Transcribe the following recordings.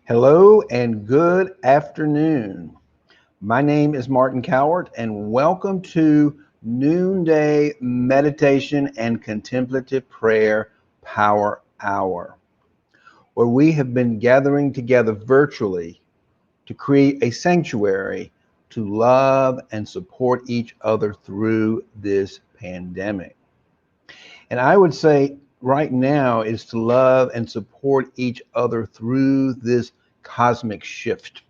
Hello and good afternoon. My name is Martin Cowart, and welcome to Noonday Meditation and Contemplative Prayer Power Hour, where we have been gathering together virtually to create a sanctuary to love and support each other through this pandemic. And I would say right now is to love and support each other through this cosmic shift.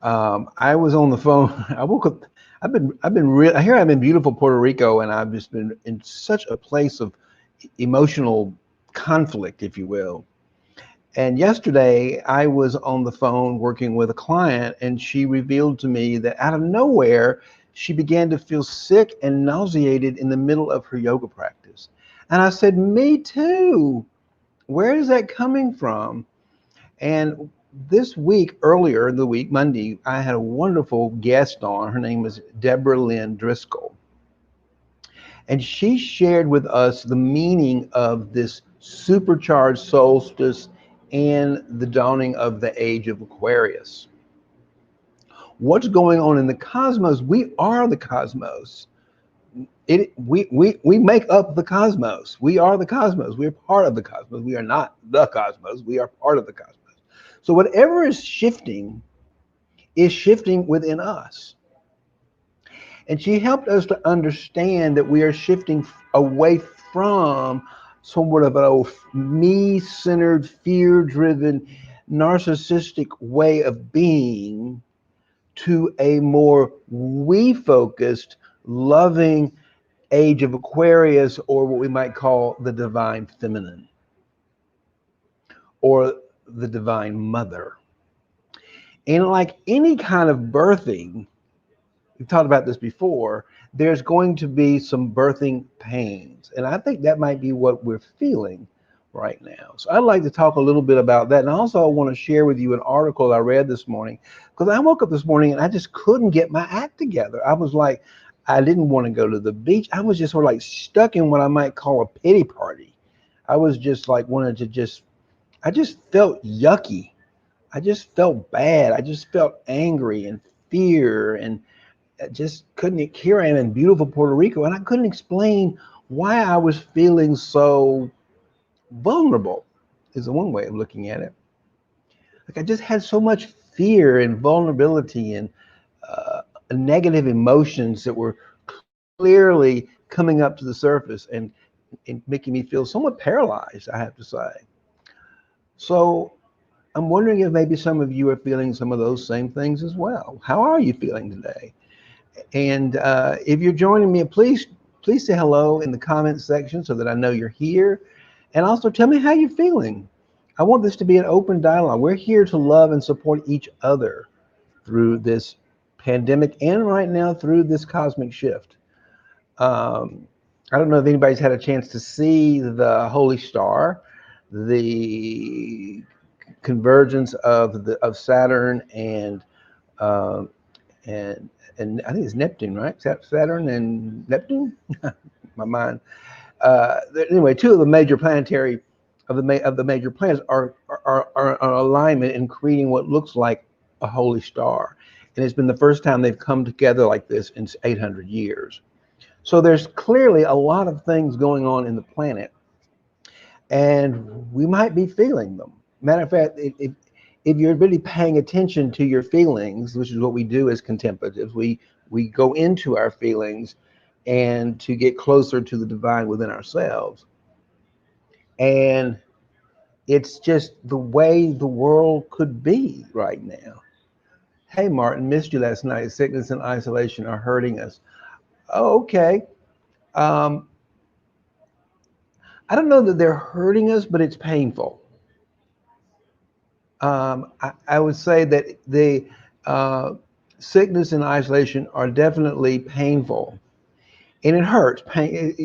I was on the phone. I woke up. I've been real. Here I'm in beautiful Puerto Rico, and I've just been in such a place of emotional conflict, if you will. And yesterday, I was on the phone working with a client, and she revealed to me that out of nowhere, she began to feel sick and nauseated in the middle of her yoga practice. And I said, "Me too. Where is that coming from?" And this week, earlier in the week, Monday, I had a wonderful guest on. Her name is Debra Lynne Driscoll. And she shared with us the meaning of this supercharged solstice and the dawning of the Age of Aquarius. What's going on in the cosmos? We are the cosmos. We make up the cosmos. We are the cosmos. We're part of the cosmos. We are not the cosmos. We are part of the cosmos. So whatever is shifting within us. And she helped us to understand that we are shifting away from somewhat of an me-centered, fear-driven, narcissistic way of being to a more we-focused, loving age of Aquarius, or what we might call the divine feminine, or the divine mother. And like any kind of birthing, we've talked about this before, there's going to be some birthing pains. And I think that might be what we're feeling right now. So I'd like to talk a little bit about that. And also I want to share with you an article I read this morning, because I woke up this morning and I just couldn't get my act together. I was like, I didn't want to go to the beach. I was just sort of like stuck in what I might call a pity party. I was just like I just felt yucky. I just felt bad. I just felt angry and fear, and I just couldn't. Here I am in beautiful Puerto Rico, and I couldn't explain why I was feeling so vulnerable, is one way of looking at it. Like I just had so much fear and vulnerability and negative emotions that were clearly coming up to the surface and making me feel somewhat paralyzed, I have to say. So I'm wondering if maybe some of you are feeling some of those same things as well. How are you feeling today? And if you're joining me, please say hello in the comments section so that I know you're here. And also tell me how you're feeling. I want this to be an open dialogue. We're here to love and support each other through this pandemic and right now through this cosmic shift. I don't know if anybody's had a chance to see the Holy Star, the convergence of Saturn uh, and I think it's Neptune, right? Saturn and Neptune. My mind. Anyway, two of the major planetary of the major planets are in alignment in creating what looks like a holy star, and it's been the first time they've come together like this in 800 years. So there's clearly a lot of things going on in the planet, and we might be feeling them. Matter of fact, if you're really paying attention to your feelings, which is what we do as contemplatives, we go into our feelings and to get closer to the divine within ourselves. And it's just the way the world could be right now. Hey, Martin, missed you last night. Sickness and isolation are hurting us. Oh, okay. Um, I don't know that they're hurting us, but it's painful. I would say that the uh, sickness and isolation are definitely painful, and it hurts.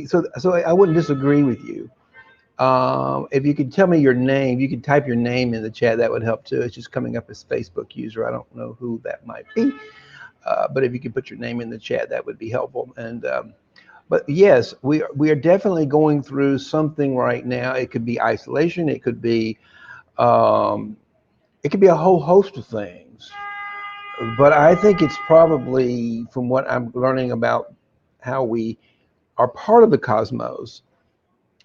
So I wouldn't disagree with you. If you could tell me your name, you could type your name in the chat. That would help too. It's just coming up as Facebook user. I don't know who that might be, but if you could put your name in the chat, that would be helpful. And but yes, we are definitely going through something right now. It could be isolation. It could be It could be a whole host of things. But I think it's probably, from what I'm learning about how we are part of the cosmos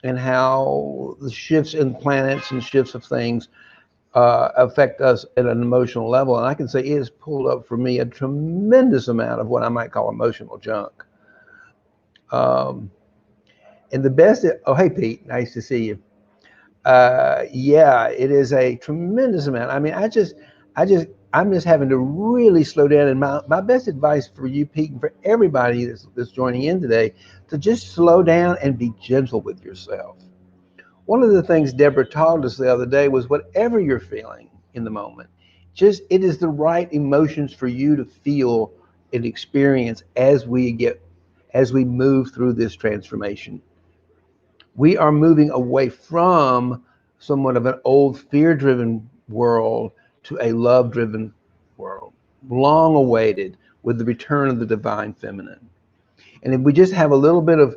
and how the shifts in planets and shifts of things affect us at an emotional level. And I can say it has pulled up for me a tremendous amount of what I might call emotional junk. Um, and the best, oh, hey, Pete, nice to see you. Yeah, it is a tremendous amount. I mean, I'm just having to really slow down. And my best advice for you, Pete, and for everybody that's joining in today, to just slow down and be gentle with yourself. One of the things Deborah taught us the other day was whatever you're feeling in the moment, just it is the right emotions for you to feel and experience as we move through this transformation. We are moving away from somewhat of an old fear-driven world to a love-driven world, long awaited with the return of the divine feminine. And if we just have a little bit of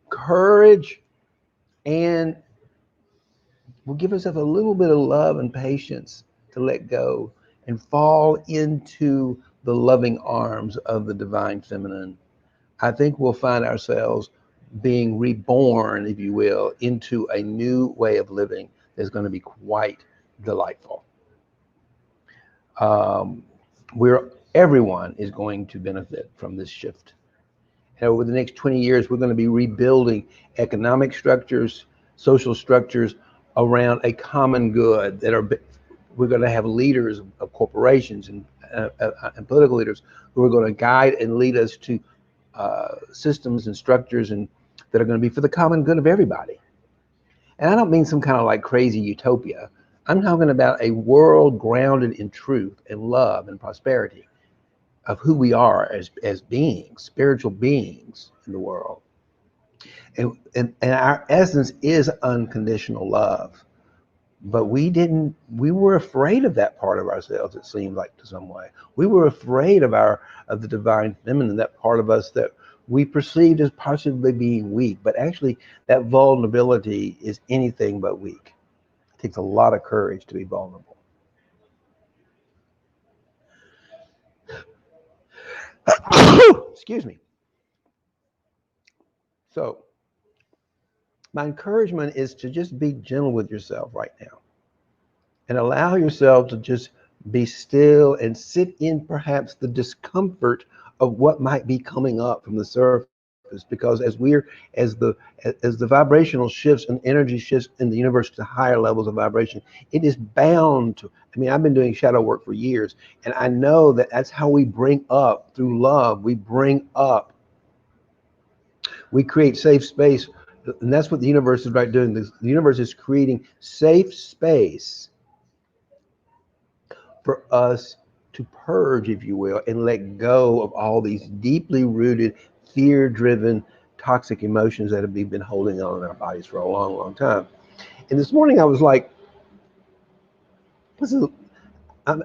courage and we'll give ourselves a little bit of love and patience to let go and fall into the loving arms of the divine feminine, I think we'll find ourselves being reborn, if you will, into a new way of living that's going to be quite delightful. Um, Everyone is going to benefit from this shift. And over the next 20 years, we're going to be rebuilding economic structures, social structures around a common good we're going to have leaders of corporations and political leaders who are going to guide and lead us to systems and structures and that are going to be for the common good of everybody. And I don't mean some kind of like crazy utopia. I'm talking about a world grounded in truth and love and prosperity of who we are as beings, spiritual beings in the world. And our essence is unconditional love. But we were afraid of that part of ourselves, it seemed like, to some way. We were afraid of the divine feminine, that part of us that we perceived as possibly being weak. But actually, that vulnerability is anything but weak. It takes a lot of courage to be vulnerable. Excuse me. So, my encouragement is to just be gentle with yourself right now and allow yourself to just be still and sit in perhaps the discomfort of what might be coming up from the surface, because as the vibrational shifts and energy shifts in the universe to higher levels of vibration, it is bound to, I mean, I've been doing shadow work for years, and I know that that's how we bring up, through love, we bring up, we create safe space. And that's what the universe is right doing. The universe is creating safe space for us to purge, if you will, and let go of all these deeply rooted, fear-driven, toxic emotions that have been holding on in our bodies for a long, long time. And this morning I was like, this is, I'm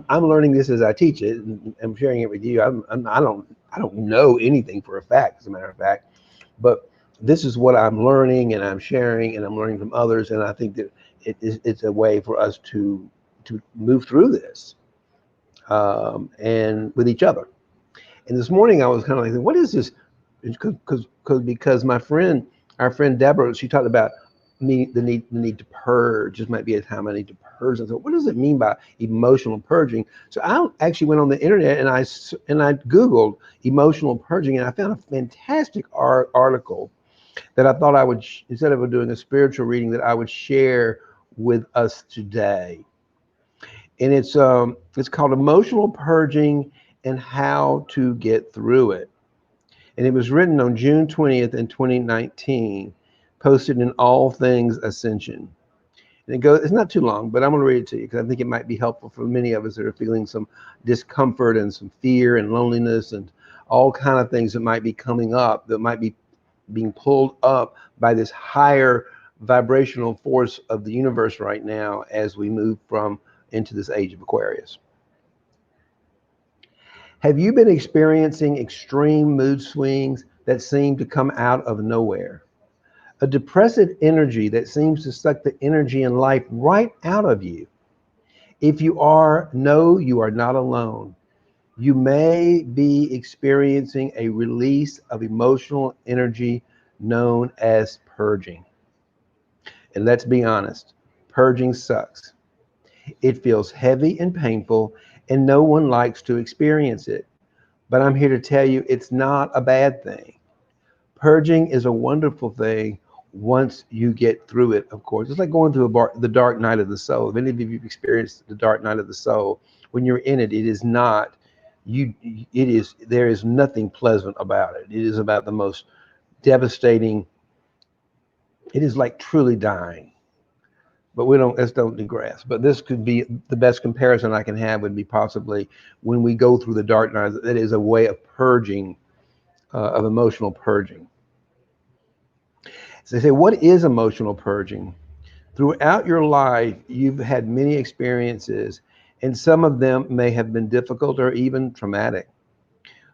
learning this as I teach it, and I'm sharing it with you. I don't know anything for a fact, as a matter of fact, but this is what I'm learning, and I'm sharing, and I'm learning from others, and I think that it's a way for us to move through this, and with each other. And this morning I was kind of like, what is this? Because our friend Debra, she talked about the need to purge. This might be a time I need to purge. I thought, what does it mean by emotional purging? So I actually went on the internet and I Googled emotional purging, and I found a fantastic article that I thought I would, instead of doing a spiritual reading, that I would share with us today. And it's called Emotional Purging and How to Get Through It. And it was written on June 20th in 2019, posted in All Things Ascension. And it's not too long, but I'm going to read it to you because I think it might be helpful for many of us that are feeling some discomfort and some fear and loneliness and all kind of things that might be coming up, that might be being pulled up by this higher vibrational force of the universe right now as we move into this age of Aquarius. Have you been experiencing extreme mood swings that seem to come out of nowhere? a depressive energy that seems to suck the energy and life right out of you. If you are, know you are not alone. You may be experiencing a release of emotional energy known as purging. And let's be honest, purging sucks. It feels heavy and painful, and no one likes to experience it. But I'm here to tell you it's not a bad thing. Purging is a wonderful thing once you get through it, of course. It's like going through the dark night of the soul. If any of you have experienced the dark night of the soul, when you're in it, it is not, there is nothing pleasant about it. It is about the most devastating, it is like truly dying. But let's don't digress. But this could be the best comparison I can have would be possibly when we go through the dark night. That is a way of purging, of emotional purging. So they say, what is emotional purging? Throughout your life, you've had many experiences, and some of them may have been difficult or even traumatic.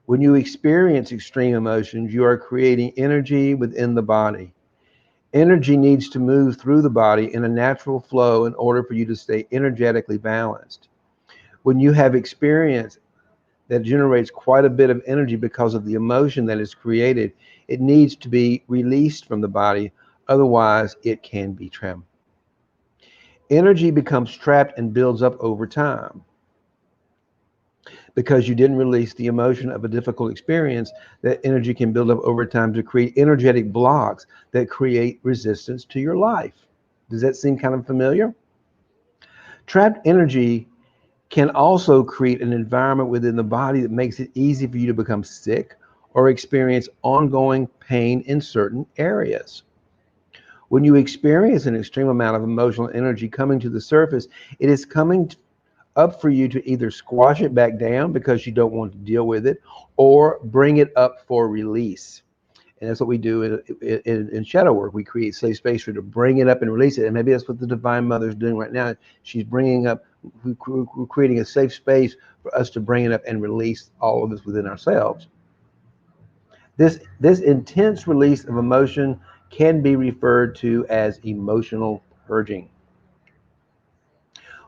When you experience extreme emotions, you are creating energy within the body. Energy needs to move through the body in a natural flow in order for you to stay energetically balanced. When you have experience that generates quite a bit of energy because of the emotion that is created, it needs to be released from the body. Otherwise, it can be trapped. Energy becomes trapped and builds up over time. Because you didn't release the emotion of a difficult experience, that energy can build up over time to create energetic blocks that create resistance to your life. Does that seem kind of familiar? Trapped energy can also create an environment within the body that makes it easy for you to become sick or experience ongoing pain in certain areas. When you experience an extreme amount of emotional energy coming to the surface, it is coming up for you to either squash it back down because you don't want to deal with it, or bring it up for release. And that's what we do in shadow work. We create safe space for you to bring it up and release it. And maybe that's what the Divine Mother is doing right now. She's bringing up, we're creating a safe space for us to bring it up and release all of this within ourselves. This intense release of emotion can be referred to as emotional purging.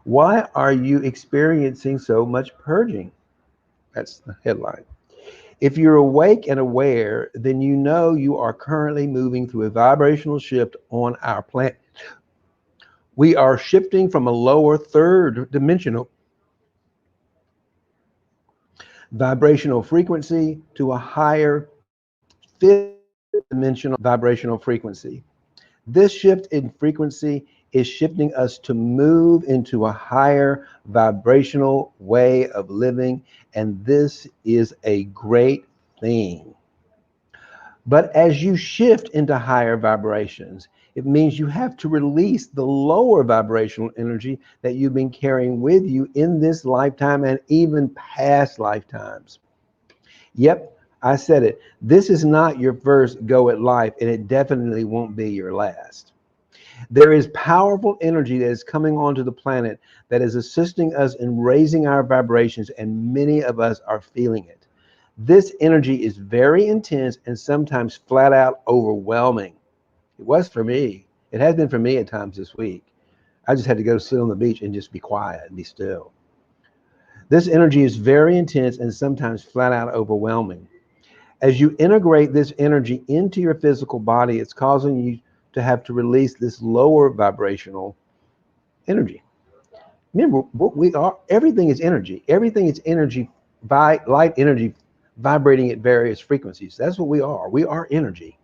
Why are you experiencing so much purging? That's the headline. If you're awake and aware, then you know you are currently moving through a vibrational shift on our planet. We are shifting from a lower third dimensional vibrational frequency to a higher fifth dimensional vibrational frequency. This shift in frequency is shifting us to move into a higher vibrational way of living, and this is a great thing. But as you shift into higher vibrations, it means you have to release the lower vibrational energy that you've been carrying with you in this lifetime and even past lifetimes. Yep, I said it. This is not your first go at life, and it definitely won't be your last. There is powerful energy that is coming onto the planet that is assisting us in raising our vibrations, and many of us are feeling it. This energy is very intense and sometimes flat out overwhelming. It was for me. It has been for me at times this week. I just had to go sit on the beach and just be quiet and be still. This energy is very intense and sometimes flat out overwhelming. As you integrate this energy into your physical body, it's causing you to have to release this lower vibrational energy. Remember, what we are, everything is energy. Everything is energy, light energy vibrating at various frequencies. That's what we are. We are energy.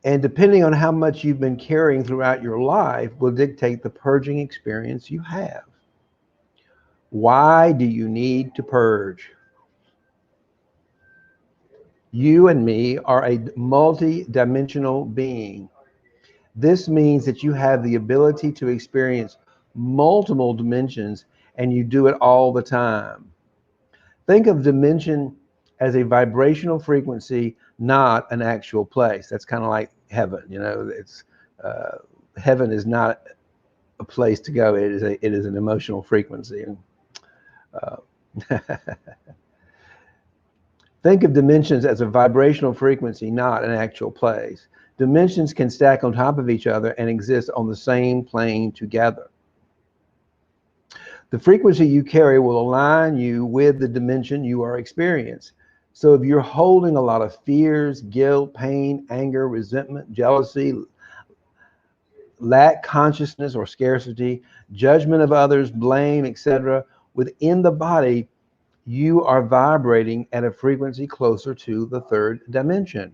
And depending on how much you've been carrying throughout your life will dictate the purging experience you have. Why do you need to purge? You and me are a multi-dimensional being. This means that you have the ability to experience multiple dimensions, and you do it all the time. Think of dimension as a vibrational frequency, not an actual place. That's kind of like heaven. You know, it's heaven is not a place to go. It is an emotional frequency. And, Think of dimensions as a vibrational frequency, not an actual place. Dimensions can stack on top of each other and exist on the same plane together. The frequency you carry will align you with the dimension you are experiencing. So if you're holding a lot of fears, guilt, pain, anger, resentment, jealousy, lack consciousness or scarcity, judgment of others, blame, etc., within the body, you are vibrating at a frequency closer to the third dimension.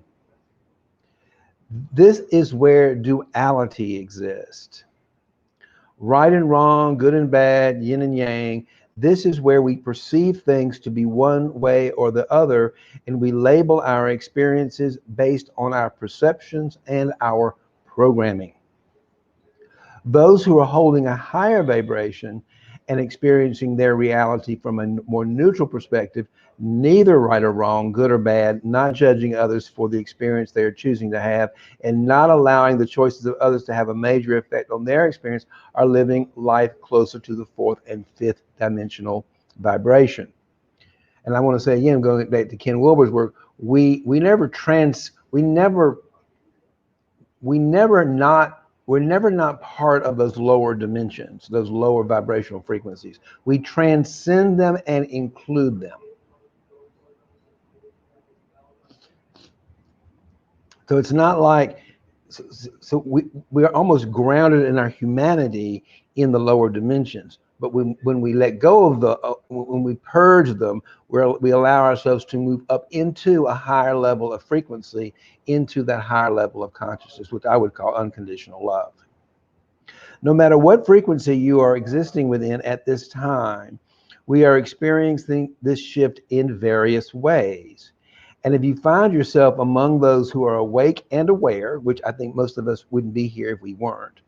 This is where duality exists. Right and wrong, good and bad, yin and yang. This is where we perceive things to be one way or the other, and we label our experiences based on our perceptions and our programming. Those who are holding a higher vibration and experiencing their reality from a more neutral perspective, neither right or wrong, good or bad, not judging others for the experience they are choosing to have, and not allowing the choices of others to have a major effect on their experience, are living life closer to the fourth and fifth dimensional vibration. And I want to say again, going back to Ken Wilber's work, we're never not part of those lower dimensions, those lower vibrational frequencies. We transcend them and include them. So it's not like, so we're almost grounded in our humanity in the lower dimensions. But when we let go of when we purge them, we allow ourselves to move up into a higher level of frequency, into that higher level of consciousness, which I would call unconditional love. No matter what frequency you are existing within at this time, we are experiencing this shift in various ways. And if you find yourself among those who are awake and aware, which I think most of us wouldn't be here if we weren't,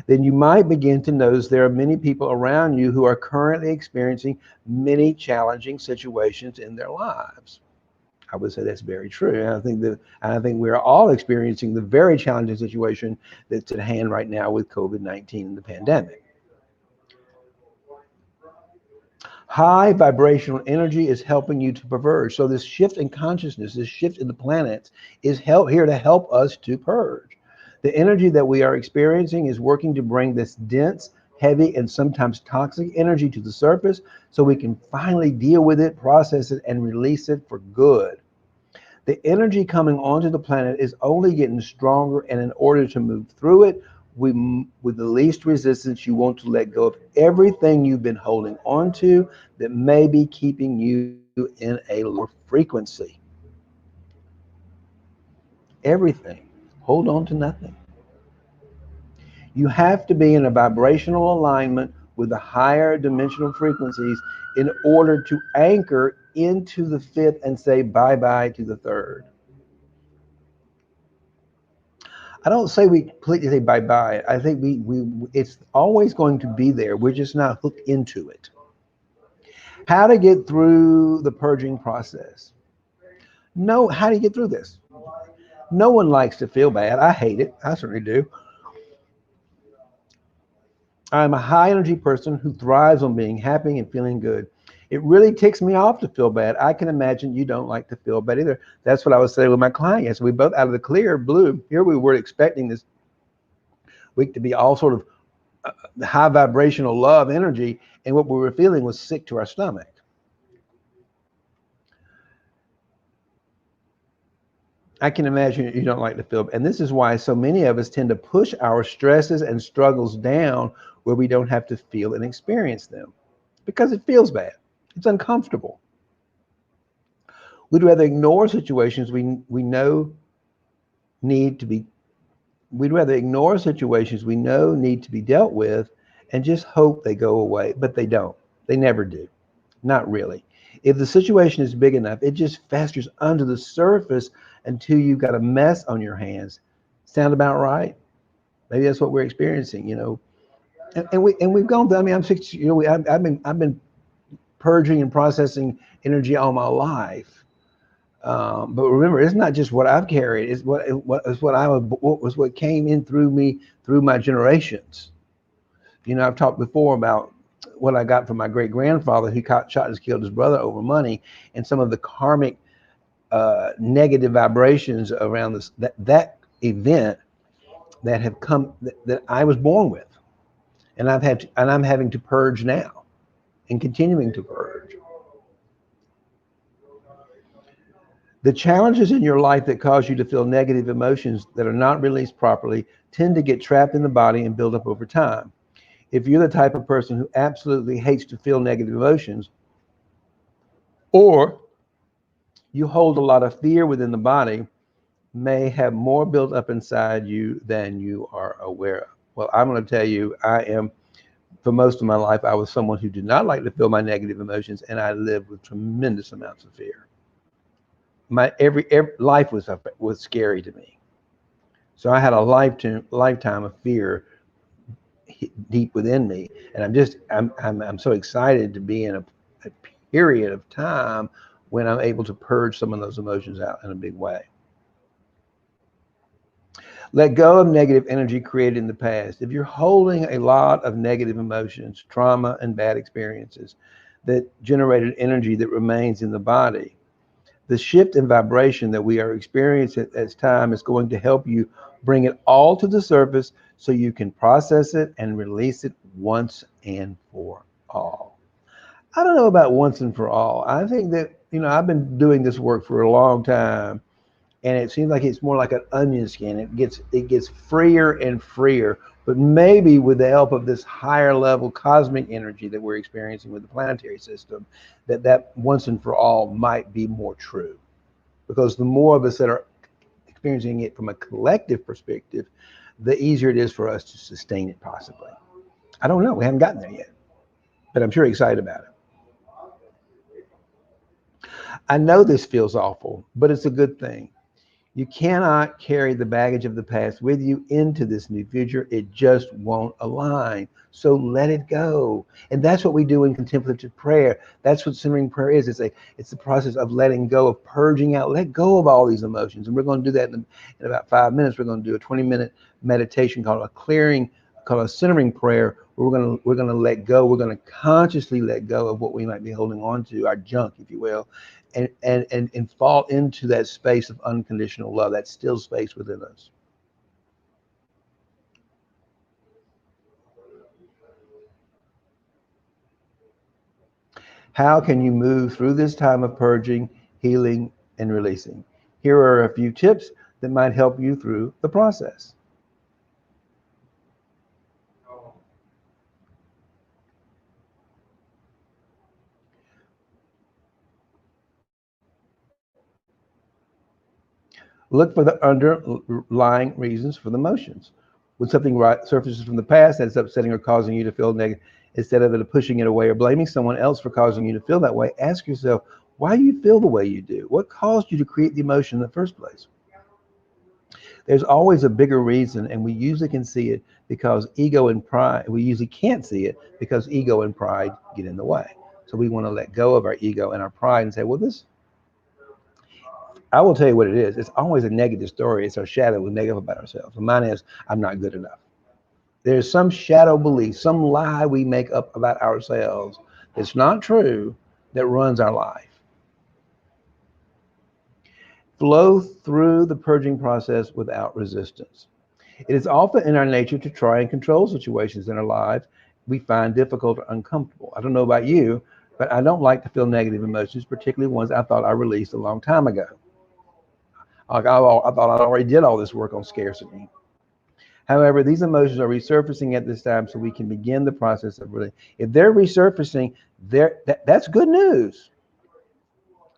then you might begin to notice there are many people around you who are currently experiencing many challenging situations in their lives. I would say that's very true. And I think we're all experiencing the very challenging situation that's at hand right now with COVID-19 and the pandemic. High vibrational energy is helping you to purge. So this shift in consciousness, this shift in the planets is here to help us to purge. The energy that we are experiencing is working to bring this dense, heavy, and sometimes toxic energy to the surface so we can finally deal with it, process it, and release it for good. The energy coming onto the planet is only getting stronger, and in order to move through it with the least resistance, you want to let go of everything you've been holding on to that may be keeping you in a lower frequency. Everything. Hold on to nothing. You have to be in a vibrational alignment with the higher dimensional frequencies in order to anchor into the fifth and say bye-bye to the third. I don't say we completely say bye-bye. I think it's always going to be there. We're just not hooked into it. How to get through the purging process? How do you get through this? No one likes to feel bad. I hate it. I certainly do. I'm a high energy person who thrives on being happy and feeling good. It really ticks me off to feel bad. I can imagine you don't like to feel bad either. That's what I was saying with my client. Yes, we both out of the clear blue. Here we were expecting this week to be all sort of high vibrational love energy, and what we were feeling was sick to our stomach. I can imagine you don't like to feel, and this is why so many of us tend to push our stresses and struggles down where we don't have to feel and experience them, because it feels bad. It's uncomfortable. We'd rather ignore situations we know need to be. We'd rather ignore situations we know need to be dealt with, and just hope they go away, but they don't. They never do. Not really. If the situation is big enough, it just festers under the surface until you've got a mess on your hands. Sound about right? Maybe that's what we're experiencing, And we've gone through. I mean, I'm 60. I've been purging and processing energy all my life. But remember, it's not just what I've carried. It's what came in through me through my generations. I've talked before about what I got from my great grandfather who shot and killed his brother over money, and some of the karmic negative vibrations around this that event that have come that I was born with, and I'm having to purge now, and continuing to purge. The challenges in your life that cause you to feel negative emotions that are not released properly tend to get trapped in the body and build up over time. If you're the type of person who absolutely hates to feel negative emotions, or you hold a lot of fear within the body, may have more built up inside you than you are aware of. Well, I'm going to tell you, for most of my life, I was someone who did not like to feel my negative emotions, and I lived with tremendous amounts of fear. My every life was scary to me. So I had a lifetime of fear deep within me, and I'm so excited to be in a period of time when I'm able to purge some of those emotions out in a big way. Let go of negative energy created in the past. If you're holding a lot of negative emotions, trauma, and bad experiences that generated energy that remains in the body, the shift in vibration that we are experiencing as time is going to help you bring it all to the surface so you can process it and release it once and for all. I don't know about once and for all. I think that, I've been doing this work for a long time, and it seems like it's more like an onion skin. It gets freer and freer, but maybe with the help of this higher level cosmic energy that we're experiencing with the planetary system, that once and for all might be more true. Because the more of us that are experiencing it from a collective perspective, the easier it is for us to sustain it possibly. I don't know. We haven't gotten there yet, but I'm sure excited about it. I know this feels awful, but it's a good thing. You cannot carry the baggage of the past with you into this new future. It just won't align. So let it go. And that's what we do in contemplative prayer. That's what centering prayer is. It's the process of letting go, of purging out. Let go of all these emotions. And we're going to do that in about 5 minutes. We're going to do a 20-minute meditation called a centering prayer, where we're going to let go. We're going to consciously let go of what we might be holding on to, our junk, if you will, and fall into that space of unconditional love, that still space within us. How can you move through this time of purging, healing, and releasing? Here are a few tips that might help you through the process. Look for the underlying reasons for the emotions. When something surfaces from the past that's upsetting or causing you to feel negative, instead of it pushing it away or blaming someone else for causing you to feel that way, ask yourself, why do you feel the way you do? What caused you to create the emotion in the first place? There's always a bigger reason, and we usually can see it because ego and pride, we usually can't see it because ego and pride get in the way. So we want to let go of our ego and our pride and say, well, I will tell you what it is. It's always a negative story. It's our shadow. We're negative about ourselves. And mine is, I'm not good enough. There's some shadow belief, some lie we make up about ourselves that's not true, that runs our life. Flow through the purging process without resistance. It is often in our nature to try and control situations in our lives we find difficult or uncomfortable. I don't know about you, but I don't like to feel negative emotions, particularly ones I thought I released a long time ago. Like I thought I already did all this work on scarcity. However, these emotions are resurfacing at this time, so we can begin the process of really. If they're resurfacing, that's good news.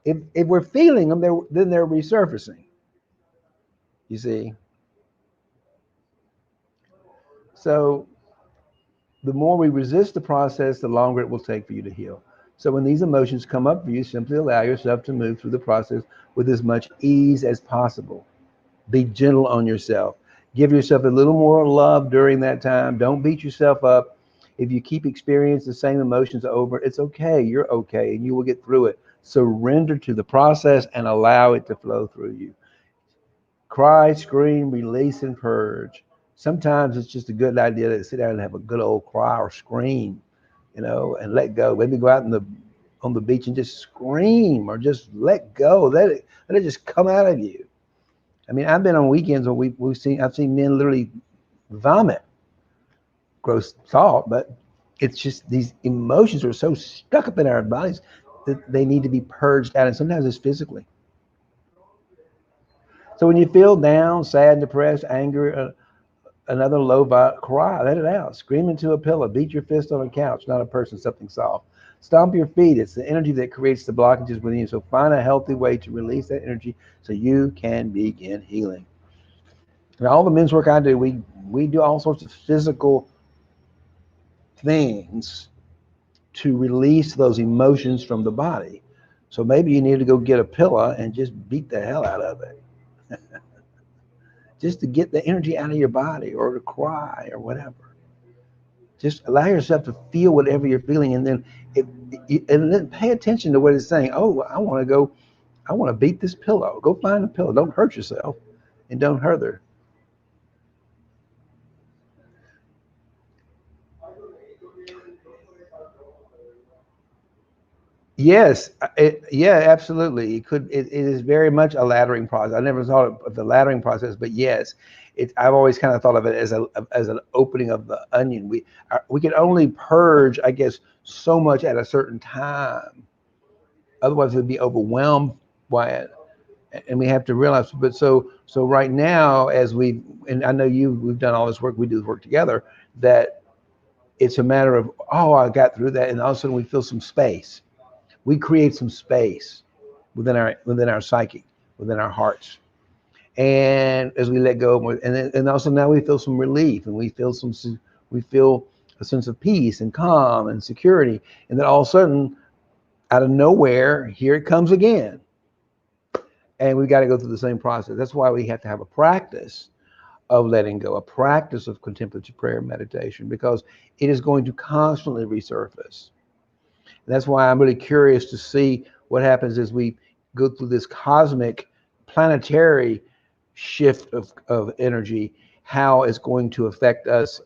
If we're feeling them, then they're resurfacing. You see. So the more we resist the process, the longer it will take for you to heal. So when these emotions come up for you, simply allow yourself to move through the process with as much ease as possible. Be gentle on yourself. Give yourself a little more love during that time. Don't beat yourself up. If you keep experiencing the same emotions over, it's okay. You're okay, and you will get through it. Surrender to the process and allow it to flow through you. Cry, scream, release, and purge. Sometimes it's just a good idea to sit down and have a good old cry or scream, and let go. Maybe go out on the beach and just scream or just let go. Let it just come out of you. I mean, I've been on weekends where I've seen men literally vomit gross thought, but it's just these emotions are so stuck up in our bodies that they need to be purged out, and sometimes it's physically. So when you feel down, sad, depressed, angry, another low vibe, cry, let it out. Scream into a pillow, beat your fist on a couch, not a person, something soft. Stomp your feet. It's the energy that creates the blockages within you. So find a healthy way to release that energy so you can begin healing. And all the men's work I do, we do all sorts of physical things to release those emotions from the body. So maybe you need to go get a pillow and just beat the hell out of it. Just to get the energy out of your body, or to cry or whatever. Just allow yourself to feel whatever you're feeling, and then and then pay attention to what it's saying. Oh, I want to beat this pillow. Go find a pillow. Don't hurt yourself, and don't hurt her. Yes, yeah, absolutely. It is very much a laddering process. I never thought of the laddering process, but yes, I've always kind of thought of it as an opening of the onion. We can only purge, I guess, so much at a certain time. Otherwise, we'd be overwhelmed by it, and we have to realize. But so right now, and I know we've done all this work. We do this work together. That it's a matter of, oh, I got through that, and all of a sudden we feel some space. We create some space within our psyche, within our hearts, and as we let go, and also now we feel some relief, and we feel a sense of peace and calm and security, and then all of a sudden, out of nowhere, here it comes again, and we got to go through the same process. That's why we have to have a practice of letting go, a practice of contemplative prayer meditation, because it is going to constantly resurface. That's why I'm really curious to see what happens as we go through this cosmic planetary shift of energy, how it's going to affect us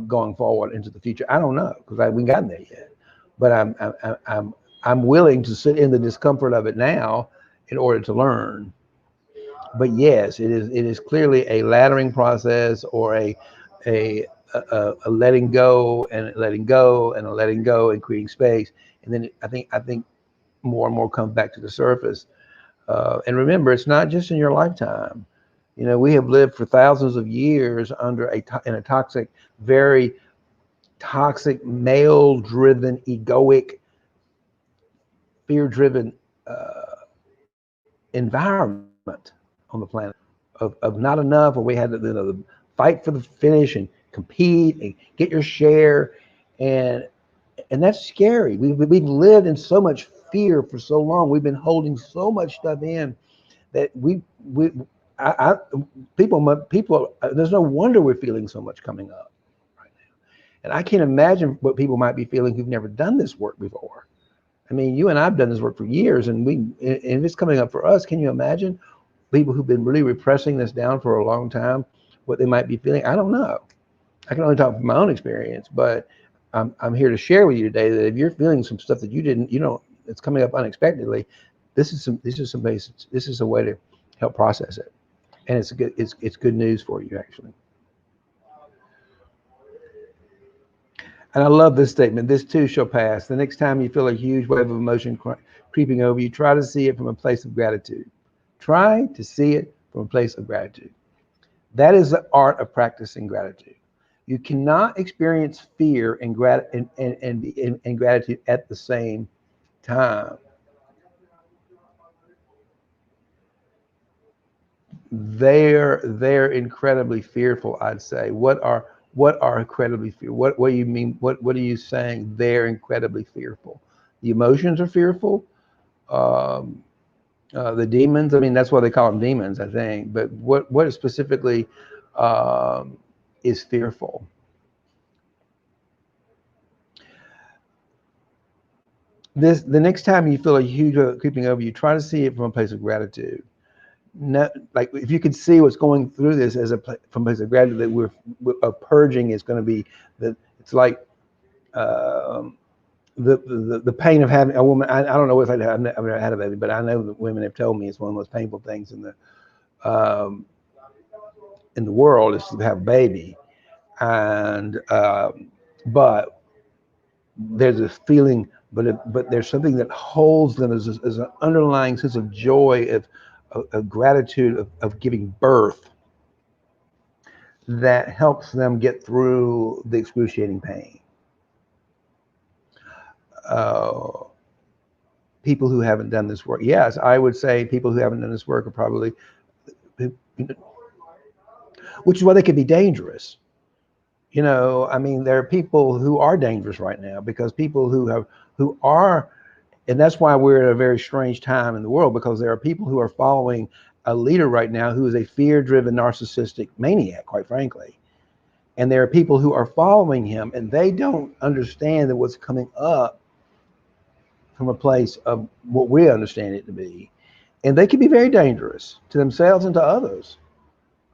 going forward into the future. I don't know, because we haven't gotten there yet, but I'm willing to sit in the discomfort of it now in order to learn. But yes, it is clearly a laddering process, or a a letting go and letting go and a letting go and creating space, and then I think more and more comes back to the surface. And remember, it's not just in your lifetime. You know, we have lived for thousands of years in a toxic, very toxic, male-driven, egoic, fear-driven environment on the planet of not enough, or we had to fight for the finish and compete and get your share, and that's scary. We've lived in so much fear for so long. We've been holding so much stuff in that we I people there's no wonder we're feeling so much coming up right now. And I can't imagine what people might be feeling who've never done this work before. I mean, you and I've done this work for years, and if it's coming up for us, can you imagine people who've been really repressing this down for a long time, what they might be feeling? I don't know. I can only talk from my own experience, but I'm here to share with you today that if you're feeling some stuff that it's coming up unexpectedly, this is a way to help process it, and it's good news for you, actually. And I love this statement: "This too shall pass." The next time you feel a huge wave of emotion creeping over you, try to see it from a place of gratitude. Try to see it from a place of gratitude. That is the art of practicing gratitude. You cannot experience fear and gratitude at the same time. They're incredibly fearful, I'd say. What are incredibly fearful? What do you mean? What are you saying? They're incredibly fearful. The emotions are fearful. Um, the demons. I mean, that's why they call them demons, I think. But what specifically um, is fearful? The next time you feel a huge creeping over you, try to see it from a place of gratitude. Not like, if you could see what's going through this from a place of gratitude, that we're purging is going to be that it's like um, the pain of having a woman. I don't know if I've never had a baby, but I know that women have told me it's one of the most painful things um, in the world is to have a baby. And but there's a feeling, but there's something that holds them as an underlying sense of joy, of gratitude, of giving birth, that helps them get through the excruciating pain. Uh, People who haven't done this work, yes, I would say people who haven't done this work are probably, which is why they can be dangerous. I mean, there are people who are dangerous right now because people who are, and that's why we're at a very strange time in the world, because there are people who are following a leader right now who is a fear-driven narcissistic maniac, quite frankly. And there are people who are following him and they don't understand that what's coming up from a place of what we understand it to be. And they can be very dangerous to themselves and to others.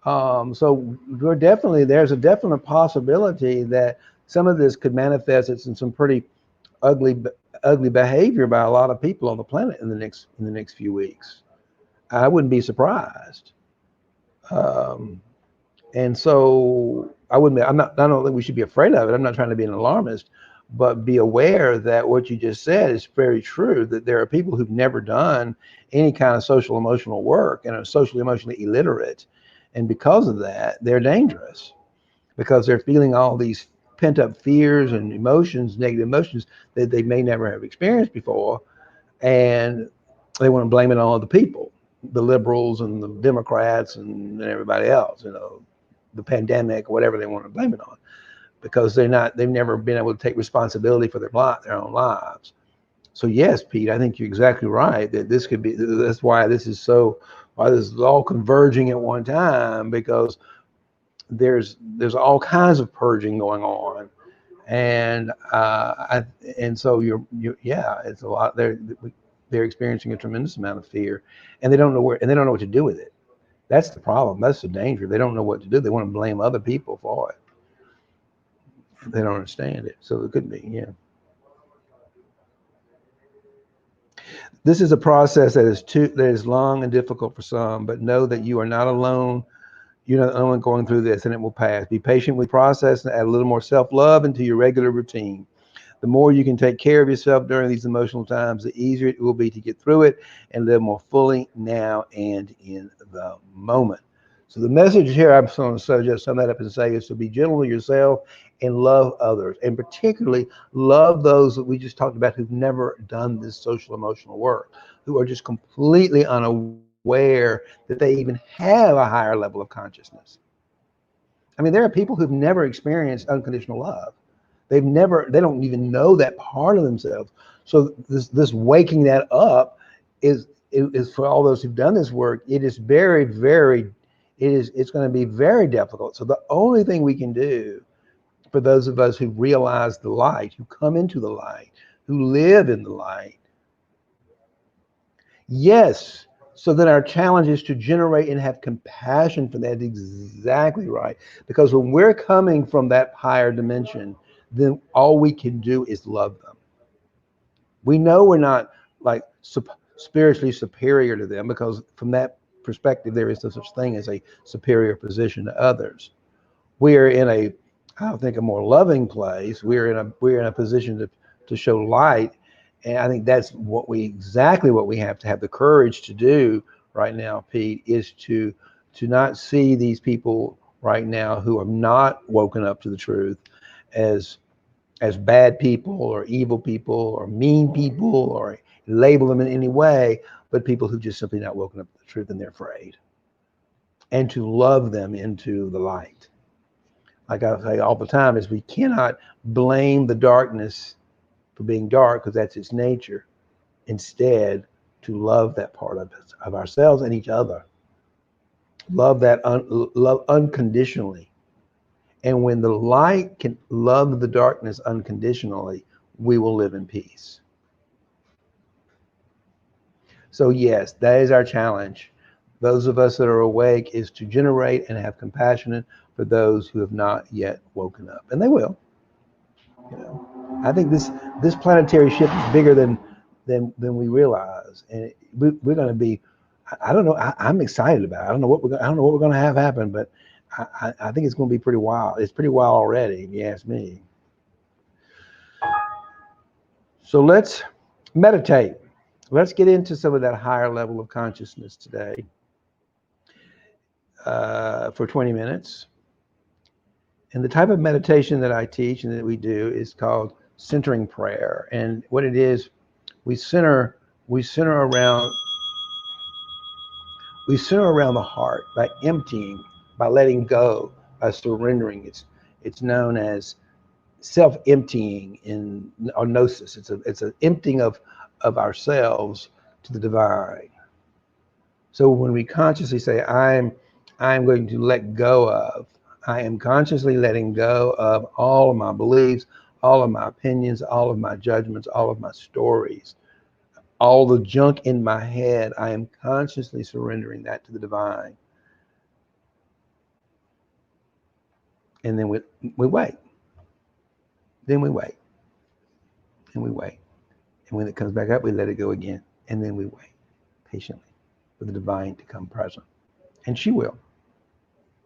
So there's a definite possibility that some of this could manifest in some pretty ugly, ugly behavior by a lot of people on the planet in the next few weeks. I wouldn't be surprised. Um, and so I wouldn't. I'm not. I don't think we should be afraid of it. I'm not trying to be an alarmist, but be aware that what you just said is very true. That there are people who've never done any kind of social emotional work and are socially emotionally illiterate, and because of that, they're dangerous because they're feeling all these pent up fears and emotions, negative emotions that they may never have experienced before, and they want to blame it on other people, the liberals and the Democrats and everybody else, the pandemic, whatever they want to blame it on, because they've never been able to take responsibility for their own lives. So yes, Pete, I think you're exactly right that this could be. That's why why this is all converging at one time, because there's all kinds of purging going on, and so yeah, it's a lot. They're experiencing a tremendous amount of fear, and they don't know what to do with it. That's the problem. That's the danger. They don't know what to do. They want to blame other people for it. They don't understand it. So it could be, yeah. This is a process that is long and difficult for some, but know that you are not alone. You're not the only one going through this, and it will pass. Be patient with the process and add a little more self-love into your regular routine. The more you can take care of yourself during these emotional times, the easier it will be to get through it and live more fully now and in the moment. So the message here, I'm going to just sum that up and say, is to be gentle with yourself and love others, and particularly love those that we just talked about who've never done this social emotional work, who are just completely unaware that they even have a higher level of consciousness. I mean, there are people who've never experienced unconditional love. They don't even know that part of themselves. So this waking that up is for all those who've done this work. It is very, very, it's going to be very difficult. So the only thing we can do for those of us who realize the light, who come into the light, who live in the light, yes. So then our challenge is to generate and have compassion for that. Exactly right. Because when we're coming from that higher dimension, then all we can do is love them. We know we're not like spiritually superior to them, because from that perspective, there is no such thing as a superior position to others. We are in I think, a more loving place. We're in a position to show light. And I think that's exactly what we have to have the courage to do right now, Pete, is to not see these people right now who have not woken up to the truth as bad people or evil people or mean people or label them in any way, but people who just simply not woken up to the truth and they're afraid. And to love them into the light. Like I say all the time, is we cannot blame the darkness for being dark, because that's its nature. Instead, to love that part of ourselves and each other. Love love unconditionally. And when the light can love the darkness unconditionally, we will live in peace. So yes, that is our challenge. Those of us that are awake is to generate and have compassion for those who have not yet woken up. And they will. You know. I think this planetary shift is bigger than we realize, and we're going to be. I don't know. I'm excited about it. I don't know what we're going to have happen, but I think it's going to be pretty wild. It's pretty wild already, if you ask me. So let's meditate. Let's get into some of that higher level of consciousness today for 20 minutes. And the type of meditation that I teach and that we do is called centering prayer. And what it is, we center around the heart by emptying, by letting go, by surrendering. It's known as self-emptying in or gnosis. It's an emptying of ourselves to the divine. So when we consciously say, I'm going to let go of, I am consciously letting go of all of my beliefs, all of my opinions, all of my judgments, all of my stories, all the junk in my head. I am consciously surrendering that to the divine. And then we wait. Then we wait. And we wait. And when it comes back up, we let it go again. And then we wait patiently for the divine to come present. And she will.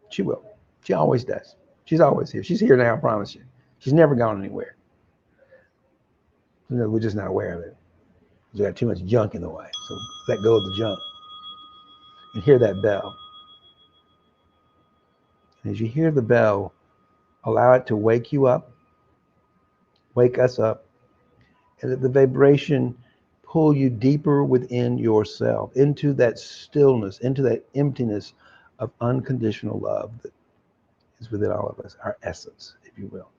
She will. She always does. She's always here. She's here now, I promise you. She's never gone anywhere. We're just not aware of it. We got too much junk in the way. So let go of the junk and hear that bell. And as you hear the bell, allow it to wake you up, wake us up, and let the vibration pull you deeper within yourself, into that stillness, into that emptiness of unconditional love that is within all of us, our essence, if you will.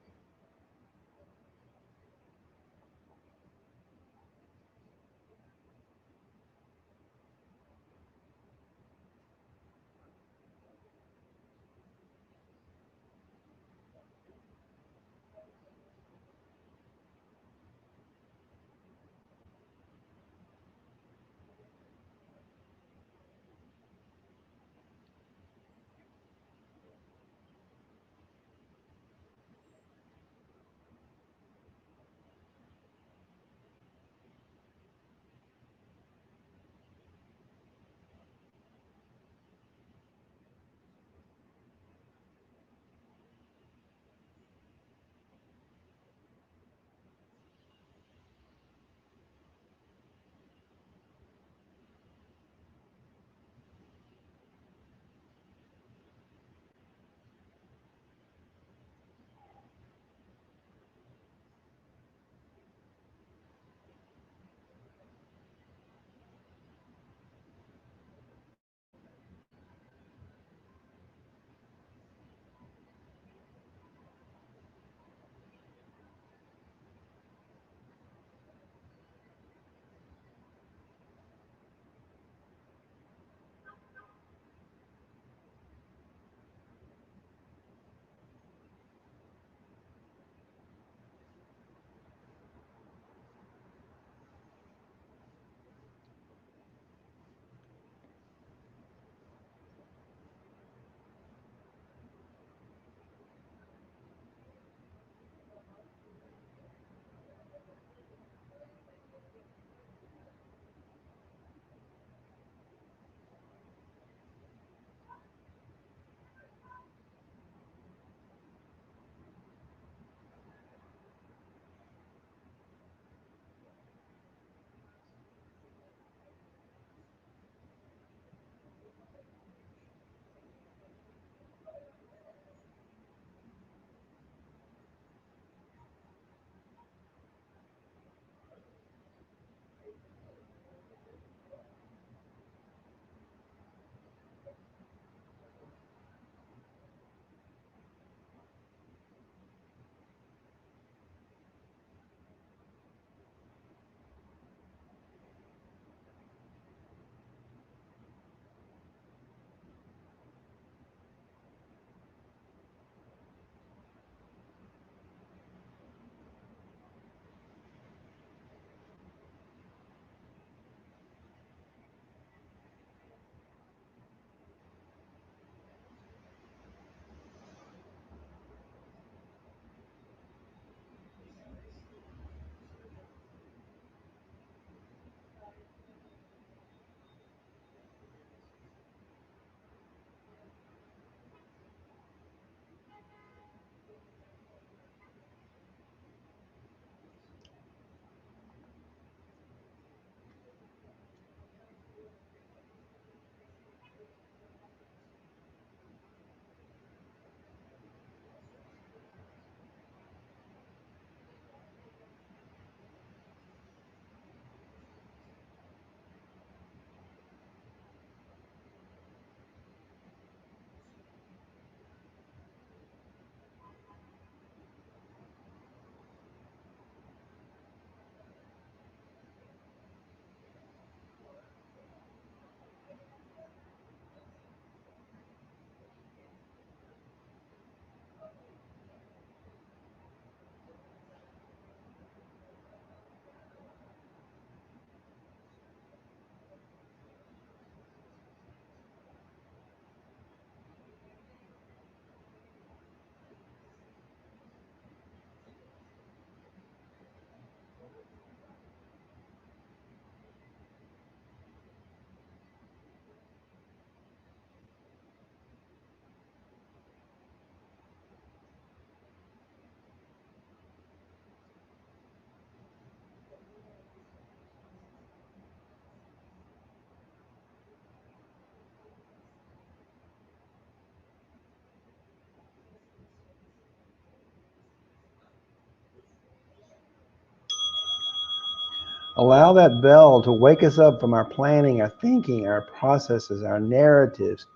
Allow that bell to wake us up from our planning, our thinking, our processes, our narratives,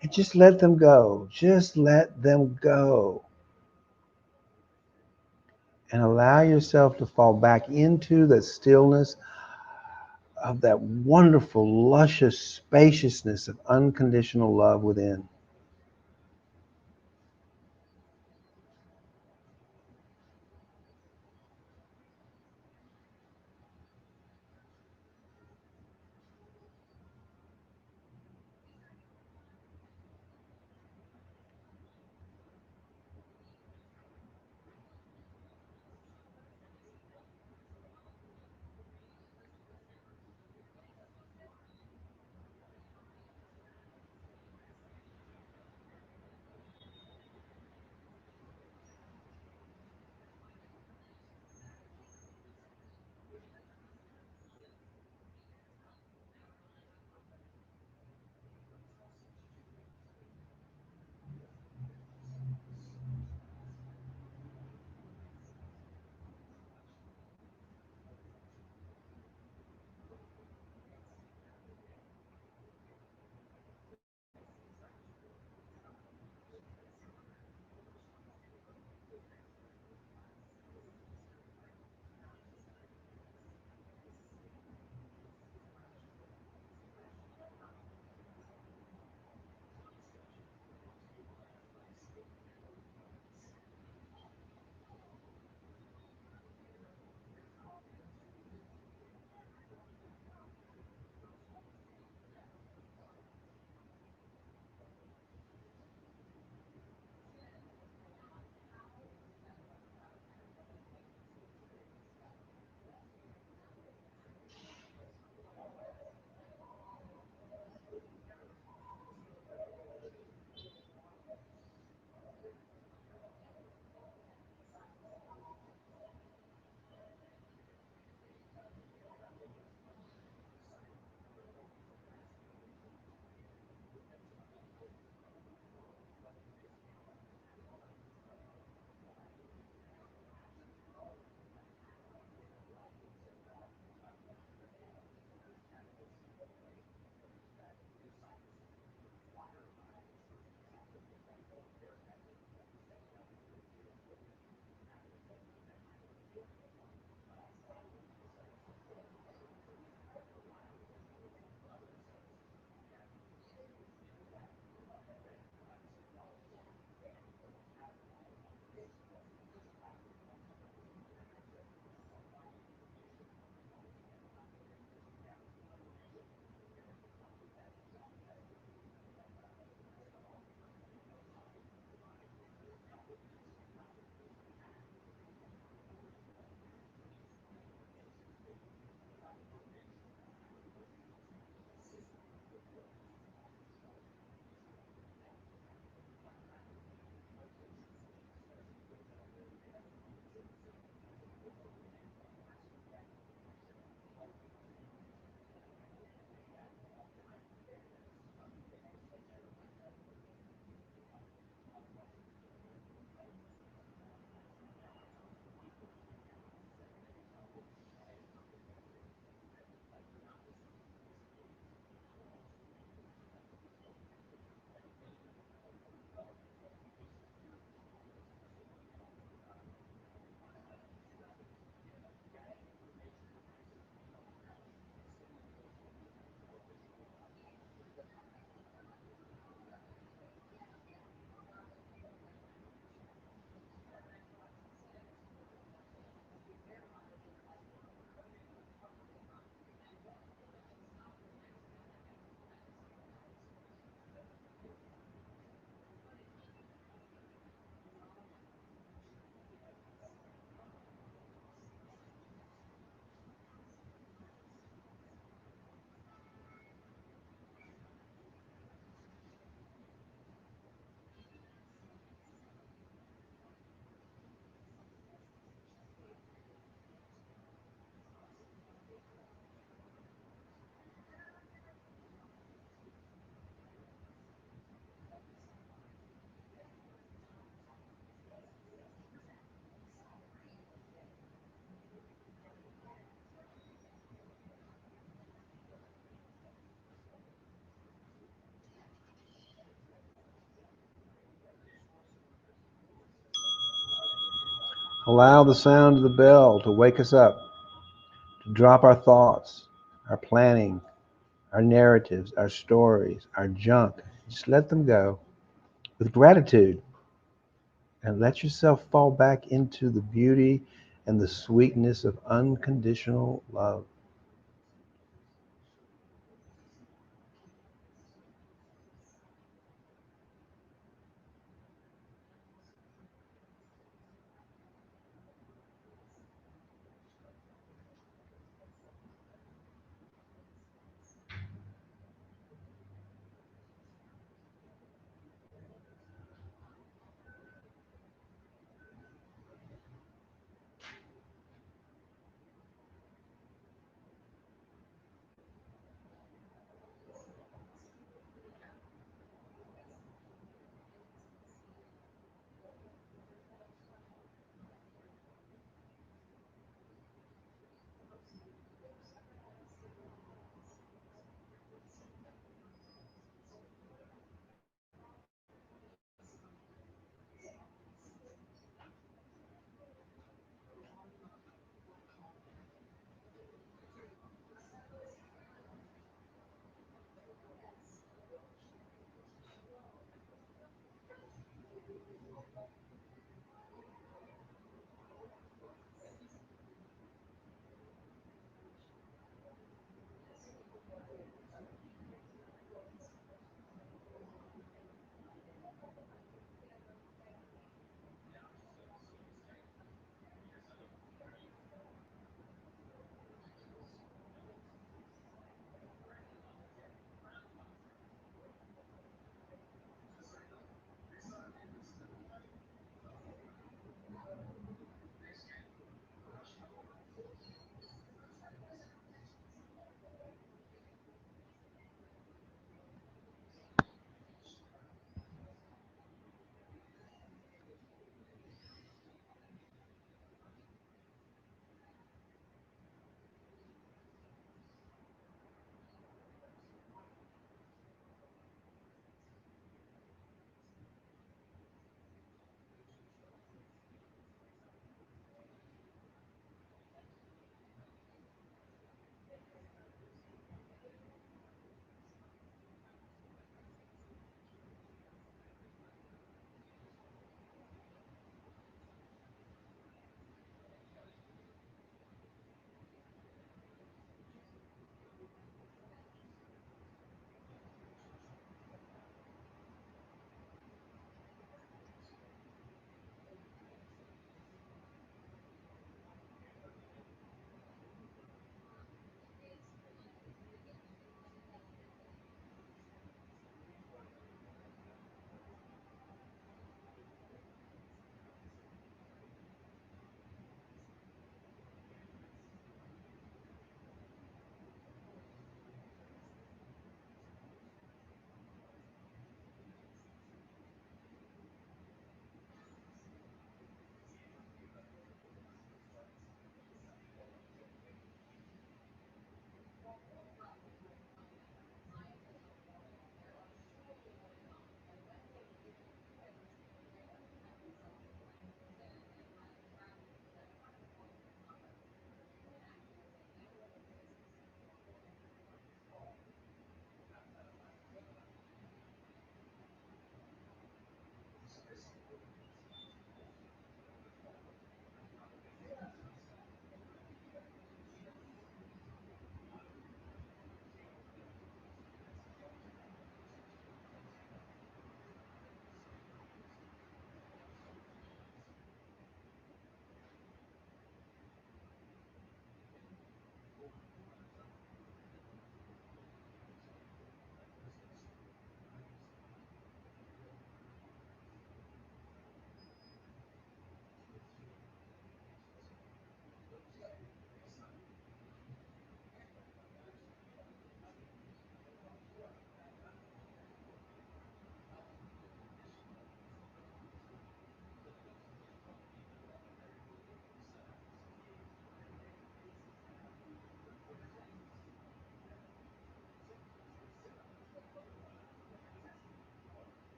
and just let them go. Just let them go. And allow yourself to fall back into the stillness of that wonderful, luscious spaciousness of unconditional love within. Allow the sound of the bell to wake us up, to drop our thoughts, our planning, our narratives, our stories, our junk. Just let them go with gratitude and let yourself fall back into the beauty and the sweetness of unconditional love.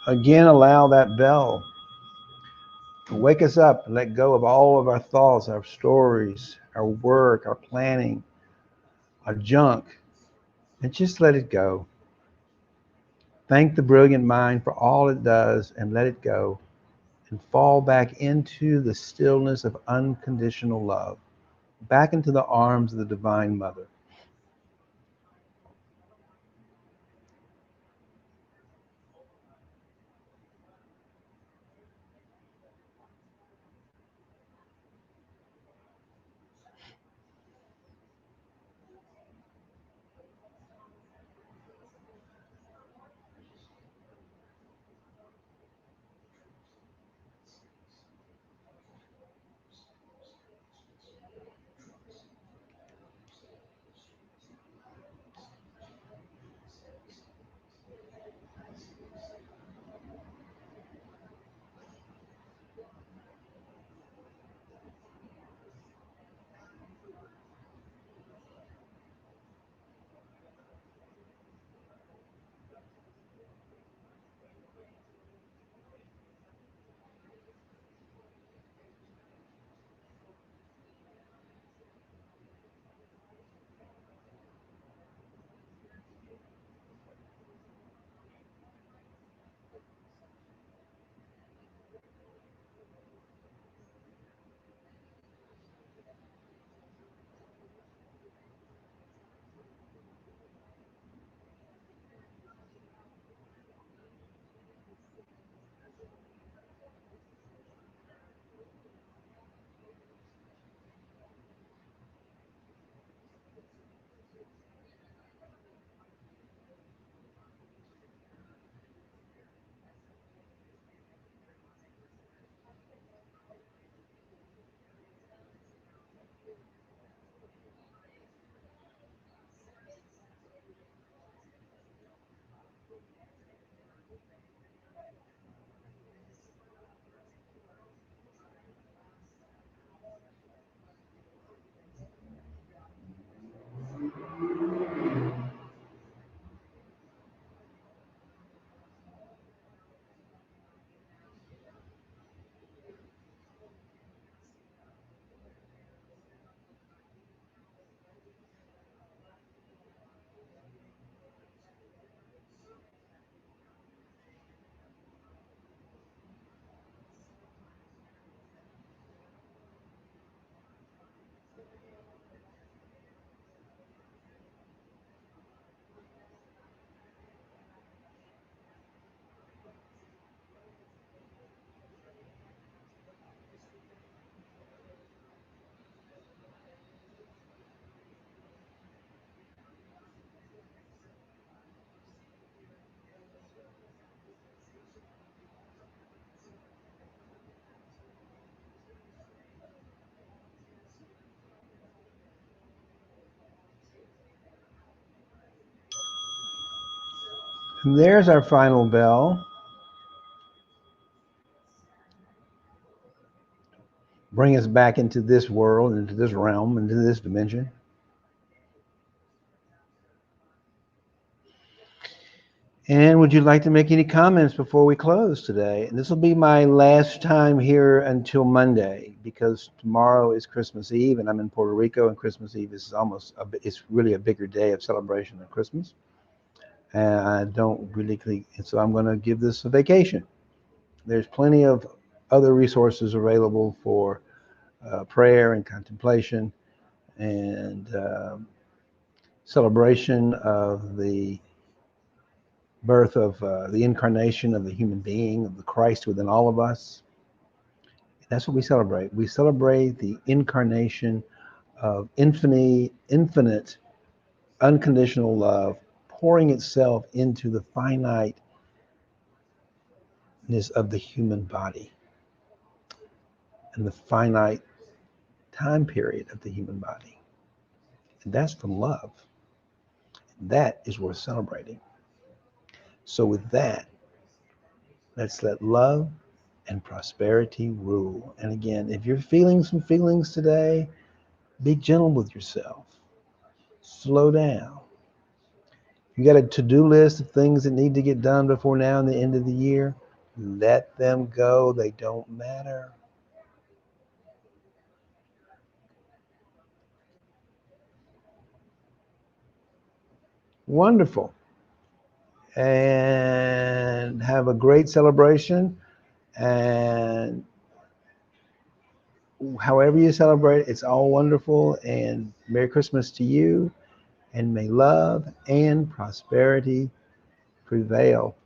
Again, allow that bell to wake us up and let go of all of our thoughts, our stories, our work, our planning, our junk, and just let it go. Thank the brilliant mind for all it does and let it go and fall back into the stillness of unconditional love, back into the arms of the Divine Mother. And there's our final bell. Bring us back into this world, into this realm, into this dimension. And would you like to make any comments before we close today? And this will be my last time here until Monday because tomorrow is Christmas Eve and I'm in Puerto Rico and Christmas Eve is it's really a bigger day of celebration than Christmas. And I don't really, so I'm going to give this a vacation. There's plenty of other resources available for prayer and contemplation and celebration of the birth of the incarnation of the human being, of the Christ within all of us. That's what we celebrate. We celebrate the incarnation of infinite, unconditional love pouring itself into the finiteness of the human body and the finite time period of the human body. And that's the love. That is worth celebrating. So with that, let's let love and prosperity rule. And again, if you're feeling some feelings today, be gentle with yourself. Slow down. You got a to-do list of things that need to get done before now and the end of the year. Let them go. They don't matter. Wonderful. And have a great celebration. And however you celebrate, it's all wonderful. And Merry Christmas to you. And may love and prosperity prevail.